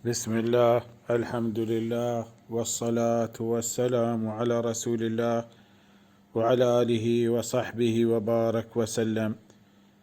بسم الله، الحمد لله، والصلاة والسلام على رسول الله وعلى آله وصحبه وبارك وسلم.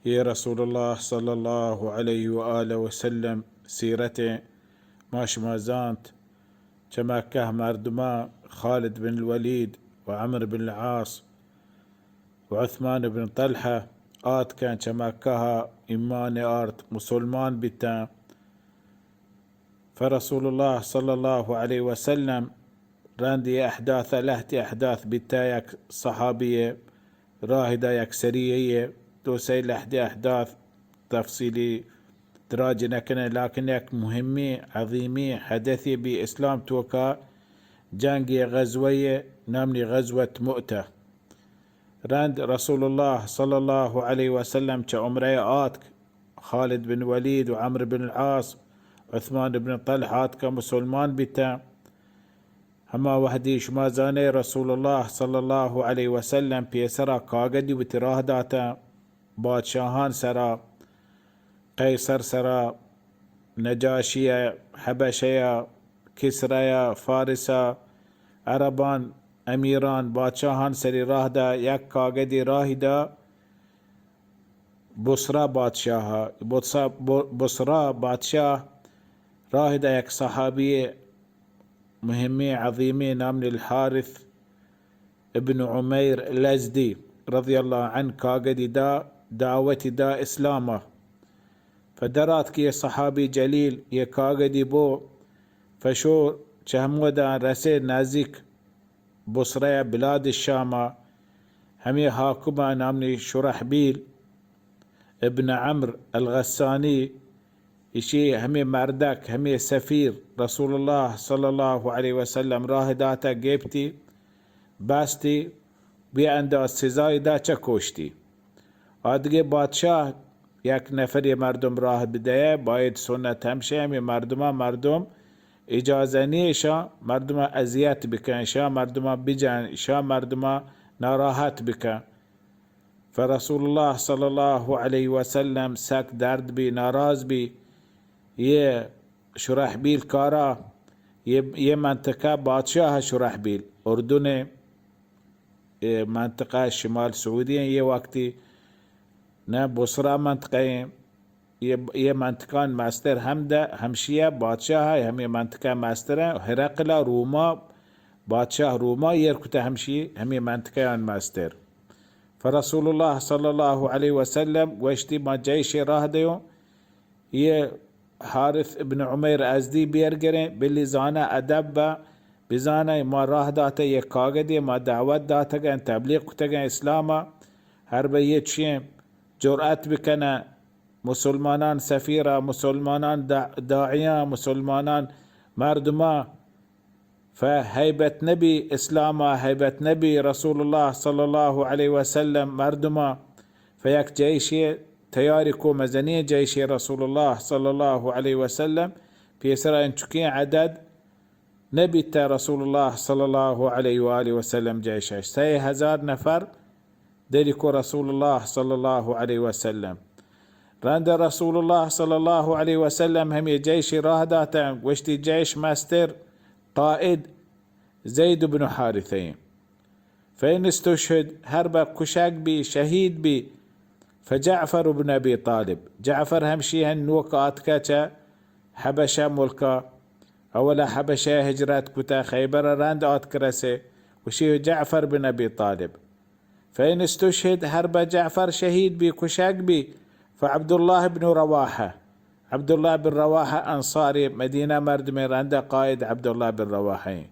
يا رسول الله صلى الله عليه وآله وسلم سيرته ماش مازانت كما كه مردما خالد بن الوليد وعمر بن العاص وعثمان بن طلحة آت كان كما كها إيمان آرت مسلمان بتا. فرسول الله صلى الله عليه وسلم راندي أحداث لهتي أحداث بتايك صحابية راهدة يكسرية توسي لحدي أحداث تفصيلي دراجنا كنا لكنك مهمي عظيمي حدثي بإسلام توكا جانجي غزوية نامني غزوة مؤتة. راند رسول الله صلى الله عليه وسلم كعمري آتك خالد بن وليد وعمر بن العاص عثمان بن طلحة كمسلمان بتا هما وحدي شما زاني رسول الله صلى الله عليه وسلم بيسرا كاغدي وتراه داتا بادشاهان سرا قيصر سرا نجاشية حبشية كسرية فارسة عربان أميران بادشاهان سري راه دا يك كاغدي راه دا بصرة بادشاه راهدة يك صحابية مهمي عظيمي نامني الحارث ابن عمير الأزدي رضي الله عنه كاغدي دا دعوتي دا إسلامه فدرات كي صحابي جليل يكاغدي بو فشو شهمودا رسي نازيك بصرية بلاد الشامة همي هاكما نامني شرحبيل ابن عمرو الغساني إشي همي مردك همي سفير رسول الله صلى الله عليه وسلم راهداتا جيبتي باستي بيعندا السزاي دا چكوشتي آدگه بادشاه یک نفری مردم راه بدهه باید سنت همشه همي مردم اجازه نیشا مردم اذیت بکن شا مردم بجن شا مردم ناراحت بکن. فرسول الله صلى الله عليه وسلم سك درد بي ناراض بي ये शुरहबील कारा ये منطقة बादशाह शुरहबील उर्दू ने منطقة شمال سعودية ये वक्ती न बुसरा منطقة ये منطقة ماستر همدا همشية बादशाह है हम ये منطقة ماستر है هرقلا روما बादशाह روما يركته همشي هم ये منطقة ماستر. فرسول الله صلى الله عليه وسلم واشتي ما جيش راه ديو ये حارث ابن عمير ازدي بيرگرين باللي زانا ادب بزانا ما راه داتا يك كاغدي ما دعوت داتا ان تبليغ كتغن اسلاما هر بيت شيم جرأت بكنا مسلمانان سفيرة مسلمانان داعيان مسلمانان مردما فهيبة نبي اسلاما هيبة نبي رسول الله صلى الله عليه وسلم مردما فيك جيشي تياركو مزنية جيش رسول الله صلى الله عليه وسلم في سرى انتكين عدد نبي رسول الله صلى الله عليه وآله وسلم جيش 3000 نفر دلكو رسول الله صلى الله عليه وسلم. راند رسول الله صلى الله عليه وسلم هم جيش راهداتا وشتي جيش ماستر قائد زيد بن حارثين فإن استشهد هرب كشاك بي شهيد بي فجعفر بن أبي طالب جعفر همشي هنوكات كاتا حبشة ملكا أولا حبشة هجرات كتا خيبر راند كرسي وشي جعفر بن أبي طالب. فإن استشهد هرب جعفر شهيد بي كشاك بي فعبد الله بن رواحة عبد الله بن رواحة أنصاري مدينة مردمي راند قائد عبد الله بن رواحة.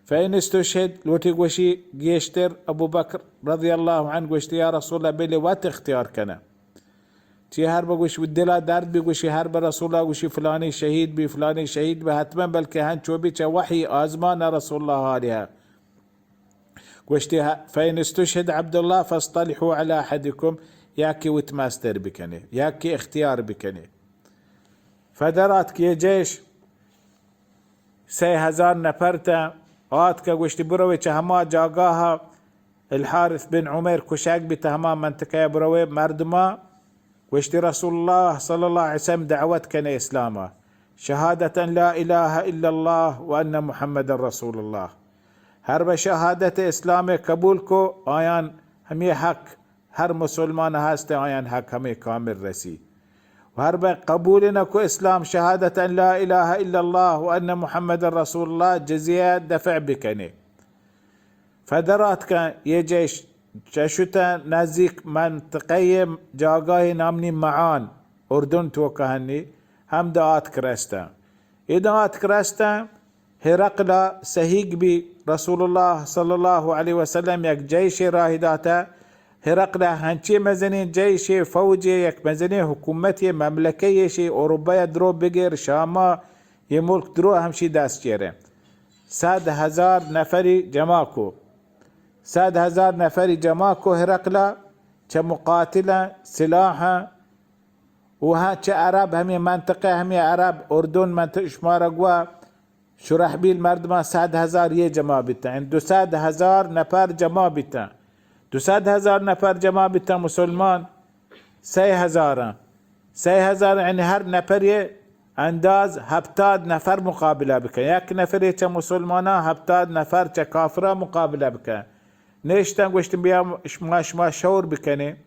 فإن استشهد لوتي قوشي جيشتر أبو بكر رضي الله عنه قوشتي يا رسول الله بلي وات اختيار كنا تي هرب قوش ودلا درد بقوشي هرب رسول الله قوشي فلاني شهيد بي فلاني شهيد بهتما بلكي هن شوبي وحي آزمان رسول الله عليها قوشتي فإن استشهد عبد الله فاصطلحوا على أحدكم ياكي وتماستر بكني ياكي اختيار بكني. فدرات كي جيش 3000 نفرتا آتك قوشتي بروي هما جاقاها الحارث بن عمير كشاك بتهما منطقة بروي مردما واشتي رسول الله صلى الله عليه وسلم دعوت كان إسلاما شهادة لا إله إلا الله وأن محمد رسول الله. هر به شهادت اسلام قبول کو آیان همی حق هر مسلمان هست آیان حق همی کامل رسی. و هر به قبول نکو اسلام شهادت لا اله الا الله و ان محمد رسول الله جزیه دفع بکنه. فدرات که یه جیش چشوتا نزدیک منطقه جاگاه نامنی معان اردن تو کهنی هم دعات کرسته. دعات کرسته هرقل سهیگ بی رسول الله صلی الله علیه و سلم یک جیش راه داته. هرقل هنچی مزنی جیش فوجی یک مزنی حکومتی مملکهیشی اروپا درو بگیر شاما یه ملک درو همشی دست چیره. 100,000 نفری جمع کو. 100,000 نفری جمع کو هرقل چه مقاتل سلاح و ها چه عرب همی منطقه همی عرب اردن منطقه شمارگوا شرحبیل مردمان 100,000 یه جمع بیتا. این 200,000 نفر جمع بیتا. 200,000 نفر جمع بیتا مسلمان 3,000. 3,000 یعنی هر نفر انداز 70 نفر مقابله بکن. یک نفر چه مسلمان 70 نفر چه کافر مقابله بکن. نشتن گوشتن بیا شما شور بکنه.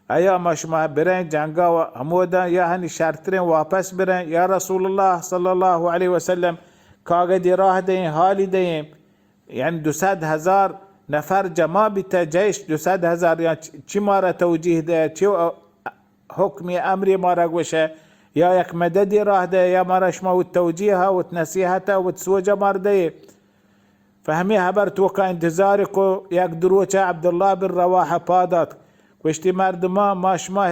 ایا ما شما برین جنگا و همودا یا هنی شرطرین واپس برین یا رسول الله صلی الله علیه و سلم کاغذی راه دهیم حالی دهیم. یعنی 200,000 نفر جمع بیتا جیش 200,000 یا چی ما را توجیه ده چی حکمی امری ما را گوشه یا یک مددی راه ده یا ما را شما و توجیه ها و نصیحت و سوجه مار ده. فهمی حبر توقع انتظاری کو یک دروچه عبدالله بن رواحه پاداد گوشتی مردما ما شما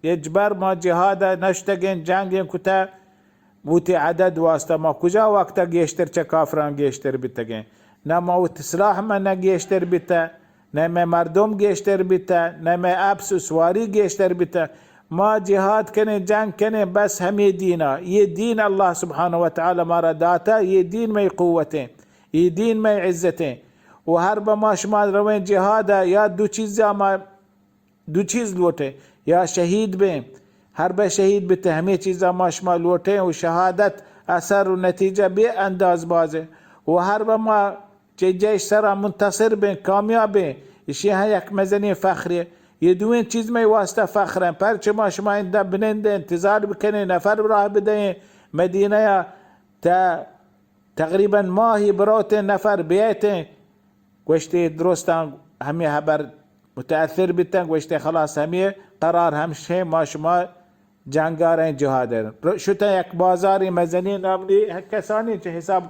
اجبر ما جهاد نشتگین جنگین کتا موتی عدد واسطه ما کجا وقتا گیشتر چه کافران گیشتر بیتگین نه موت سلاح من نگیشتر بیتا نه مردم گیشتر بیتا نه ابس و سواری گیشتر بیتا ما جهاد کنه جنگ کنه بس همی دینا یہ دین الله سبحانه و تعالی ما را داتا یہ دین میں قوتیں یہ دین میں عزتیں و هر با ما شما روین جهاد یا دو چیز لوٹے یا شهید بیں هر به شهید به همه چیزا ما شما لوٹیں و شهادت اثر و نتیجه بی انداز بازه و هر به ما چه جیش سرا منتصر بین کامیاب بین اشی ها یک مزنی فخریه یه دوین چیز می واسطه فخرن پرچه ما شما این بننده انتظار بکنه نفر راه بده مدینه یا تا تقریبا ماهی بروت نفر بیایت گوشتی درستان همی حبر متأثر بیتن گوشتی خلاص همی قرار همشه ما شما جنگارین جهاده شتا یک بازاری مزنی ناملی کسانی چه حساب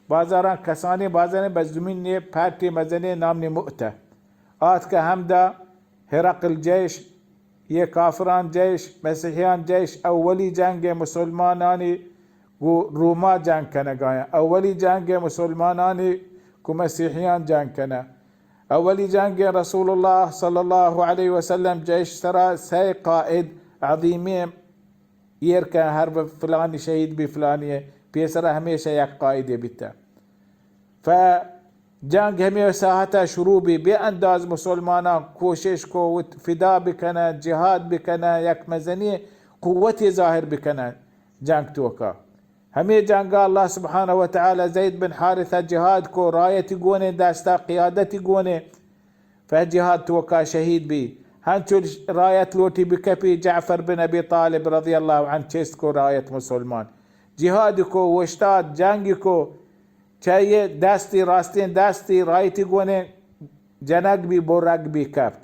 بازاران کسانی بازاران بزمین پارتی مزنی ناملی مؤته آت که همدا هرقل جیش یہ کافران جیش مسیحیان جیش اولی جنگ مسلمانانی روما جنگ کنه گایا اولی جنگ مسلمانانی کو مسیحیان جنگ کنه اولی جنگ رسول الله صلی الله علیه و سلم جیش سرا سی قائد عظیمی یرکن هر فلانی شهید بی فلانیه پیسر همیشه یک قائد بیتا جنگ همی ساعتا شروع بی انداز مسلمانان کوشش کو و فدا بکنه جهاد بکنه یک مزنی قوتی ظاهر بکنه جنگ توکا همی جنگ الله سبحانه و تعالی زید بن حارثه جهاد کو رایتی گونه دستا قیادتی گونه فجهاد توکا شهید بی هنچو رایت لوٹی بکپی جعفر بن ابی طالب رضی الله عنه چست کو رایت مسلمان جهاد کو وشتاد جنگ کو چه دستی راستین دستی رایتی گونه جنگ بی برگ بی کپت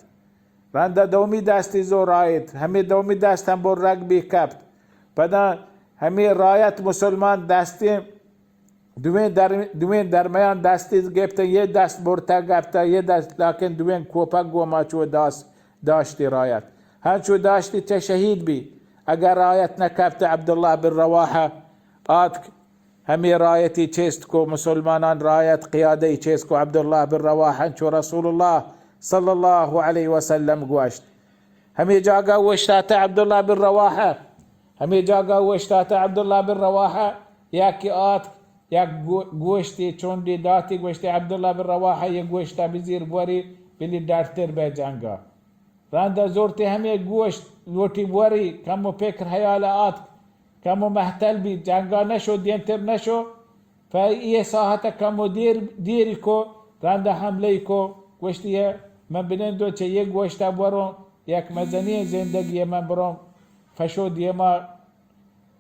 رنده دومی دستی زو رایت همی دومی دست هم برگ بی کپت پدا همی رایت مسلمان دستی دوین درمیان دستی گفته یه دست برتا گفته یه دست لیکن دوین کوپک گو ماچو داشتی رایت هنچو داشتی چه شهید بی اگر رایت نکفت عبدالله بن رواحه آت همی رایتی چیست کو مسلمانان رایت قیاده چیست کو عبدالله بن رواحه چو رسول الله صلی الله علیه و سلم گوشت همی جاگا وشتات عبدالله بن رواحه همی جاگا وشتات عبدالله بن رواحه یکی آت یک گوشتی چوندی داتی گوشتی عبدالله بن رواحه یک گوشتا بزیر بوری بلی دارتر به جنگا رنده زورتی همی گوشت لوٹی بوری کم و پکر حیال آت كمو محتل بي جنگا نشو دينتر نشو فايه ساحة كمو ديريكو رانده حمليكو وشتيه من بنندو چه یک وشتا برون یک مدنی زندگی من برون فشود يما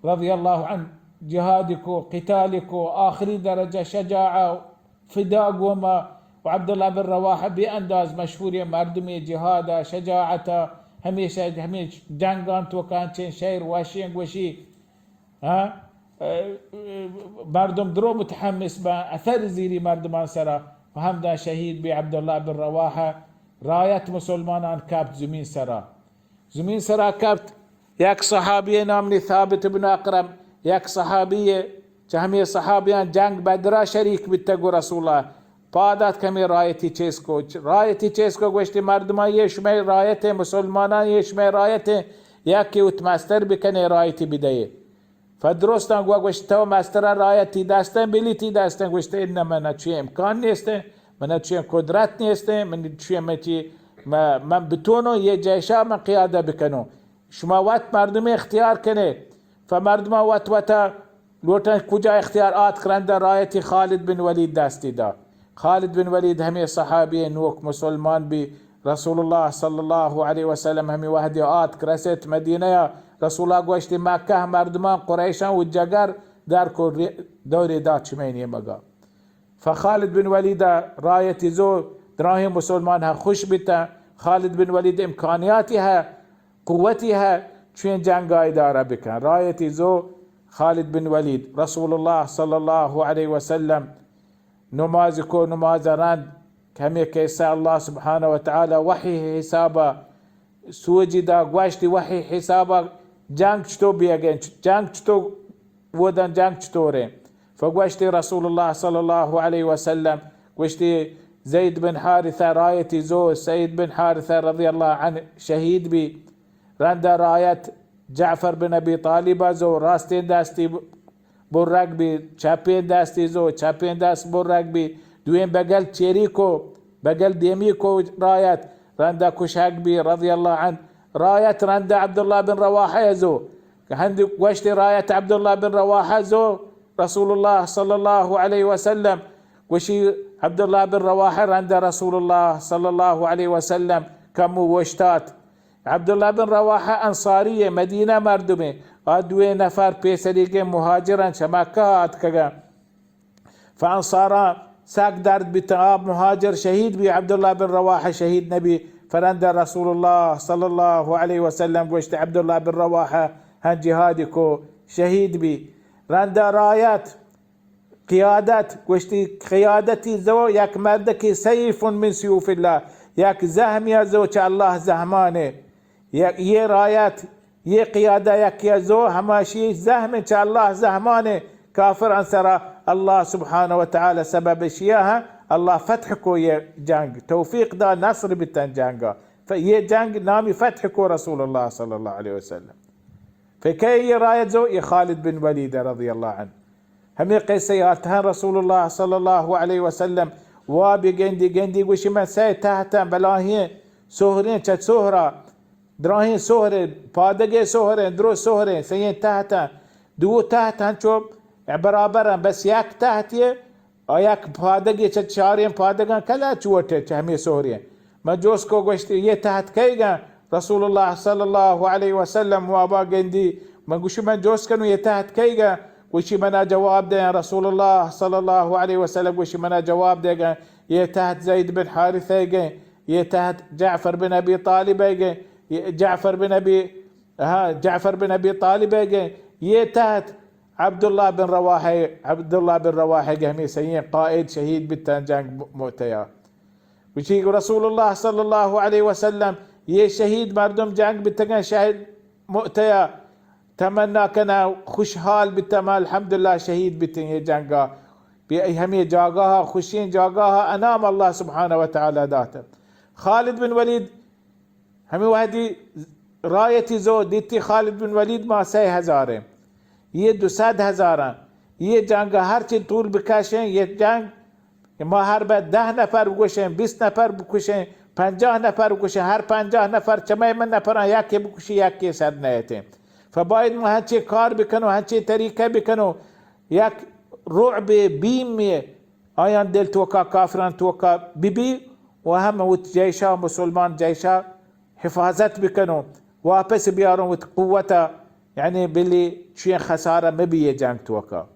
رضي الله عنه جهادكو قتالكو آخري درجة شجاعة فداق وما وعبد الله بن رواحة بأنداز مشهور مردمي جهادا شجاعة هميشه جنگان تو كان چين شير واشين وشي ها مردم درو متحمس با اثر زيري مردمان سرا وهم دا شهيد بي عبد الله بن رواحة راية مسلمان كابت زمين سرا كابت ياك صحابي نامني ثابت بن أقرم ياك صحابية همي صحابيان جنگ بدرا شريك بتگو رسول الله پادات کمی رایتی چیز کو گوشتی مردمان یه شمه رایت مسلمانان یه شمه رایت یکی اتمستر بکنه رایتی بدهی فدرستان گوشتی تو مستر رایتی دستن بلیتی دستن گوشتی این من چی امکان نیسته من چی قدرت نیسته من چی من بتونو یه جیشا من قیاده بکنو شما وقت مردم اختیار کنه فمردمان وقت لوٹن کجا اختیارات کرند رایتی خالد بن ولید دستی دا خالد بن ولید همي صحابي نوك مسلمان بي رسول الله صلى الله عليه وسلم همي وحدي آت كرست مدينة رسول الله قوشتي مكة مردمان قريشان والجقر داركو دوري دا چميني مقا فخالد بن ولید رايتي زو دراهي مسلمان ها خوش بتا خالد بن ولید امكانياتها قوتها چين جنگاي دارا بكن رايتي زو خالد بن ولید رسول الله صلى الله عليه وسلم نمازكو نماز راند كمي كيسا الله سبحانه وتعالى وحي حسابا سوجدا قواشتي وحي حسابا جانگ چتو بيگن جانگ چتو ودن جانگ چتورين فقواشتي رسول الله صلى الله عليه وسلم قواشتي زيد بن حارثة رايتي زو سيد بن حارثة رضي الله عنه شهيد بي رند رايت جعفر بن ابي طالب زو راستين داستي برق بي چپين دستی زو چپين دست برق بي دوين بقل چيريكو بقل ديميكو رايت رندا كشاك بي رضي الله عنه رايت رندا عبد الله بن رواحة زو هندي وشتي رايت عبد الله بن رواحة زو رسول الله صلى الله عليه وسلم وشي عبد الله بن رواحة رندا رسول الله صلى الله عليه وسلم كمو وشتات عبد الله بن رواحة أنصارية مدينة مردمة دوی نفر پیسری مهاجران شماکات کگا فانصارا ساق درد بتعاب مهاجر شهيد بي عبد الله بن رواحة شهيد نبي فرند رسول الله صلى الله عليه وسلم قشت عبد الله بن رواحة هن جهادكو شهيد بي رند رايات قيادات قشتي قيادتي زو ياك مردكي سيف من سيوف الله ياك زهم يا زو الله زهمانه يه رايات يه قيادة ياك يا زو هماشي زهم الله زهمانه كافر عن سرى الله سبحانه وتعالى سبب شياها الله فتحكو يه جنگ توفيق دا نصر بالتن جنگا فيه جنگ نامي فتحكو رسول الله صلى الله عليه وسلم فكي راية زو يه خالد بن وليد رضي الله عنه همي قيسياتها رسول الله صلى الله عليه وسلم وابي جندي وشي من ساي تحتا بلاهين سهرين چت سهرة دراهين سهرين پادگه سهرين درو سهرين سين تحتا دو تحتا هنچو برابرن بس يك تحتيه آيك پادگه چت چارين پادگان کلا چوته چه همي سهرين ما جوس کو گوشتی يه تحت كيگا رسول الله صلى الله عليه وسلم وابا جندي ما گوشي من جوس كنو يه تحت كيگا وشي منا جواب ده رسول الله صلى الله عليه وسلم وشي منا جواب ده يه تحت زيد بن حارثة يه تحت جعفر بن ابي طالب جعفر بن ابي طالب يه تحت عبد الله بن رواحه همي سيين قائد شهيد بالتنجان مؤتيا وشي رسول الله صلى الله عليه وسلم يه شهيد مردم جنگ بالتنجان شهيد مؤتيا تمنى كنا خوشحال بالتمام الحمد لله شهيد بتنجي جنگا بأهمية جاغاها خوشين جاغاها أنام الله سبحانه وتعالى ذاته خالد بن وليد همي وحدي رايتي زو ديتي خالد بن وليد ما 3000 ये 200,000 ये जंग हर चीज طول بکشن ये جنگ ما هر بعد 10 نفر بکشن 20 نفر بکشن 50 نفر بکشن هر 50 نفر چمه من نفر یکی بکشی یکی سر نیتیم فباید ما هرچی کار بکنو هرچی طریقه بکنو یک رعب بیم آیان دل توکا کافران توکا ببی و هم وت جیشا مسلمان جیشا حفاظت بکنو واپس بیارون وت قوتا يعني باللي شيء خسارة مبي جنگ توكا.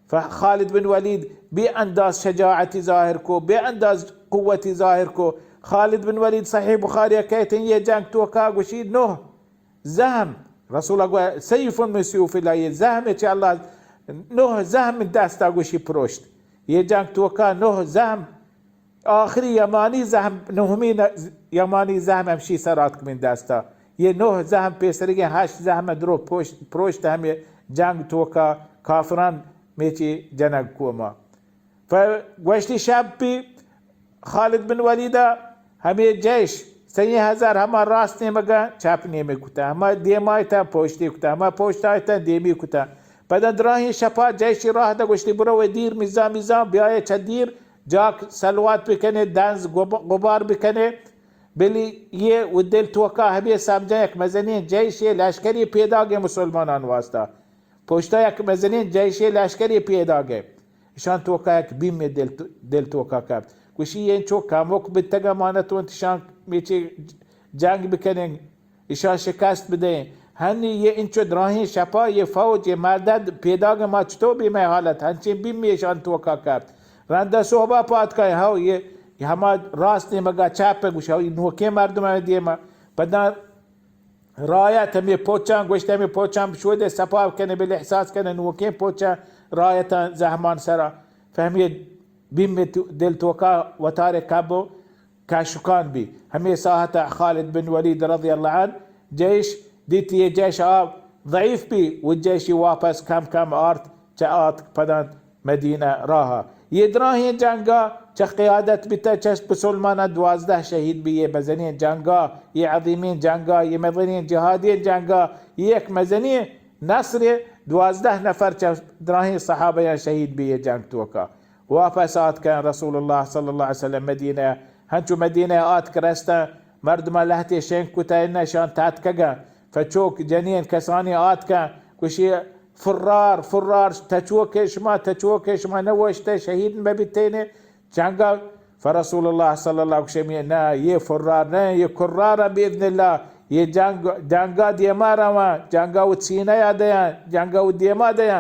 فخالد بن وليد بأنداز شجاعتي ظاهركو بأنداز قوتي ظاهركو. خالد بن وليد صحيح بخاري كيتن يجنگ توكا وشيد نوه زهم رسول الله سيف من سيوف الله زهم ان شاء الله نوه زهم من دستا وشي پروشت يجنگ توكا نوه زهم آخری یمانی زهم نهمین یمانی زهم همشی سرات من دستا ये 9 زهم पेसरगे 8 زهم درو پروشت हमें जंग توكا كافران ميتي جنگ كوما. فوشتي شاب بي خالد بن وليدا हमें جيش 3000 हमार रास्ते मगा छापने में कुता हमार देमाय था पोष्टी कुता हमार पोष्टा था देमी कुता पदन द्राही शपा जैश राह दा गोष्टी बुरो वदीर मिजा ब्याय छदीर जाक सलवात बिकने दांस गुबार बिकने بلی ये उद्दिल توکا हमें समझा एक मजनी जैश लश्करी पैदा गए मुसलमानान वास्ता पोष्टा एक मजनी जैश लश्करी पैदा गए ईशान توکا एक बीम में दिल توکا का कुछ ये चो कामोक बितगा माना तो इंतशान मीचे जंग बिकनें ईशान शिकस्त बदे हनी ये इंचो द्राही शपा ये फौज ये मदद पैदा गए माचतो भी मैं हालत हंचे बीम में ईशान توکا का रंदा सोहबा पात का हाउ ये हमार रास्ते मगा चापे गुशा नोके मर्दम दियमा बदा رايات هم يبوچان گوشت هم يبوچان شوده سپاب کنه بل احساس کنه نوکه پوچا رايتا زهمان سرا فهمي بيم دل توكا وتارك كابو كاشكان بي هم ساحة خالد بن وليد رضي الله عنه جيش ديتي جيش ضعيف بي والجيش واپس كم ارت جاءت بدن مدينة راها يدراهي جنگا چه قیادت بیتا چشم بسلمان 12 شهید بیه مزنین جنگا یه عظیمین جنگا یه مدنین جهادی جنگا یک مزنین نصر 12 نفر دراهی صحابه شهید بیه جنگ توکا وافسات كان رسول الله صلى الله عليه وسلم مدينة هنچو مدينة آت کرستا مردم لهتی شنگ کتا اینا شان تات کگا فچوک جنین کسانی آت کا کشی فرار تچوکش ما نوشته شهید مبتینه جنگا فرسول الله صلى الله عليه وسلم نا ये فرار ना ये कुर्रार باذن الله ये जंगा दियमारा मा जंगा उसीना याद है जंगा उदियमा दया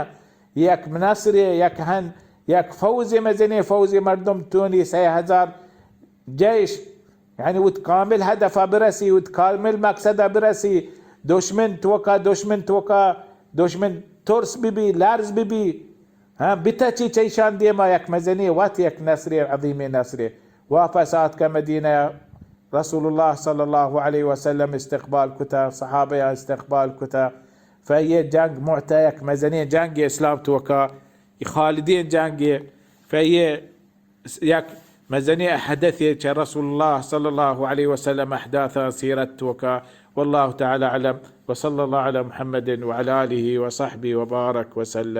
एक مناصر एक हन एक फौज मजनी फौज मर्दम توني 3000 جيش يعني وتكامل هدف برسي وتكامل مقصد برسي دشمن توكا دشمن ترس ببي لارز ببي ها بتاچی چیشان دیما یک مزنی وات یک نصری عظیم نصری وافسات كمدينة رسول الله صلى الله عليه وسلم استقبال كتا صحابه استقبال كتا فهي جنگ معتا یک مزنی جنگ اسلام توكا خالدين جنگ فهي یک مزني حدث رسول الله صلى الله عليه وسلم احداث سيرة توكا والله تعالى اعلم وصلى الله على محمد وعلى اله وصحبه وبارك وسلم.